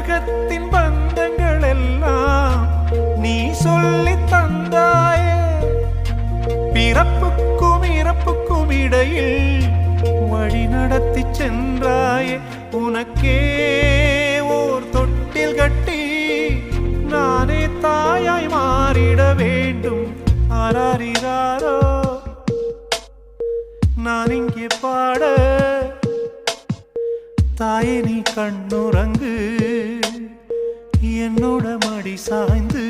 சொர்க்கத்தின் பந்தங்கள் எல்லாம் நீ சொல்லி தந்தாயே. பிறப்புக்கும் இறப்புக்கும் இடையில் வழி நடத்தி சென்றாயே. உனக்கே ஓர் தொட்டில் கட்டி நானே தாயாய் மாறிட வேண்டும். ஆராரிராரோ நான் இங்கே பாட, தாயே நீ கண்ணுறங்கு, என்னோட மடி சாய்ந்து